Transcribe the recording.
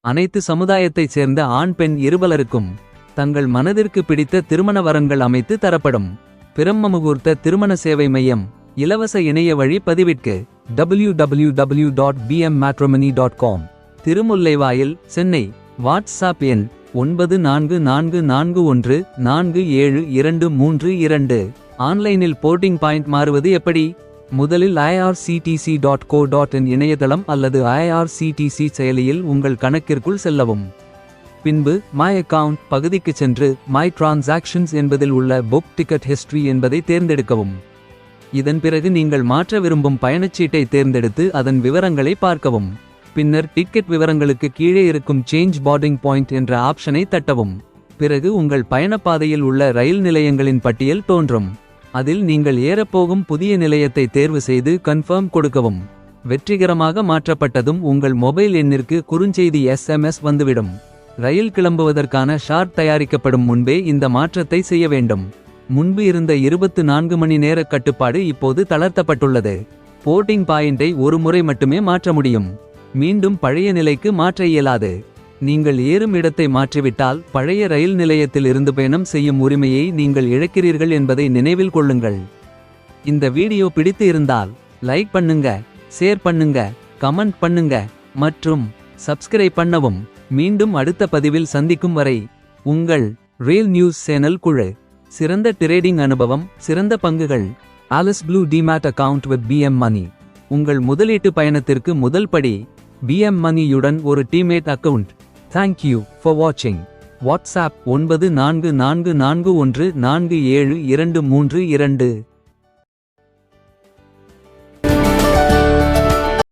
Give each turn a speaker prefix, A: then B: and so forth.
A: அனைத்து சமுதாயத்தைச் சேர்ந்த ஆண் பெண் இருபலருக்கும் தங்கள் மனதிற்கு பிடித்த திருமண வரன்கள் அமைத்து தரப்படும். பிரம்மமுகூர்த்த திருமண சேவை மையம். இலவச இணைய வழி பதிவிற்கு www.bmmatrimony.com. திருமுல்லைவாயில், சென்னை. வாட்ஸ்அப் எண் 9444147232. ஆன்லைனில் போர்டிங் பாயிண்ட் மாறுவது எப்படி? முதலில் irctc.co.in இணையதளம் அல்லது irctc செயலியில் உங்கள் கணக்கிற்குள் செல்லவும். பின்பு மை அக்கவுண்ட் பகுதிக்கு சென்று மை டிரான்சாக்ஷன்ஸ் என்பதில் உள்ள புக் டிக்கெட் ஹிஸ்டரி என்பதை தேர்ந்தெடுக்கவும். இதன் பிறகு நீங்கள் மாற்ற விரும்பும் பயணச்சீட்டை தேர்ந்தெடுத்து அதன் விவரங்களை பார்க்கவும். பின்னர் டிக்கெட் விவரங்களுக்கு கீழே இருக்கும் சேஞ்ச் போர்டிங் பாயிண்ட் என்ற ஆப்ஷனை தட்டவும். பிறகு உங்கள் பயணப்பாதையில் உள்ள ரயில் நிலையங்களின் பட்டியல் தோன்றும். அதில் நீங்கள் ஏறப்போகும் புதிய நிலையத்தை தேர்வு செய்து கன்ஃபர்ம் கொடுக்கவும். வெற்றிகரமாக மாற்றப்பட்டதும் உங்கள் மொபைல் எண்ணிற்கு குறுஞ்செய்தி SMS வந்துவிடும். ரயில் கிளம்புவதற்கான ஷார்ட் தயாரிக்கப்படும் முன்பே இந்த மாற்றத்தை செய்ய வேண்டும். முன்பு இருந்த 24 மணி நேர கட்டுப்பாடு இப்போது தளர்த்தப்பட்டுள்ளது. போர்டிங் பாயிண்டை ஒரு முறை மட்டுமே மாற்ற முடியும். மீண்டும் பழைய நிலைக்கு மாற்ற இயலாது. நீங்கள் ஏறும் இடத்தை மாற்றிவிட்டால் பழைய ரயில் நிலையத்தில் இருந்து பயணம் செய்யும் உரிமையை நீங்கள் இழக்கிறீர்கள் என்பதை நினைவில் கொள்ளுங்கள். இந்த வீடியோ பிடித்து இருந்தால் லைக் பண்ணுங்க, ஷேர் பண்ணுங்க, கமெண்ட் பண்ணுங்க மற்றும் சப்ஸ்கிரைப் பண்ணவும். மீண்டும் அடுத்த பதிவில் சந்திக்கும் வரை உங்கள் ரியல் நியூஸ் சேனல் குழு. சிறந்த ட்ரேடிங் அனுபவம், சிறந்த பங்குகள். Alice blue demat account with BM Money. உங்கள் முதலீட்டு பயணத்திற்கு முதல் படி BM Moneyயுடன் ஒரு demat account. Thank you for watching. WhatsApp 9444147232.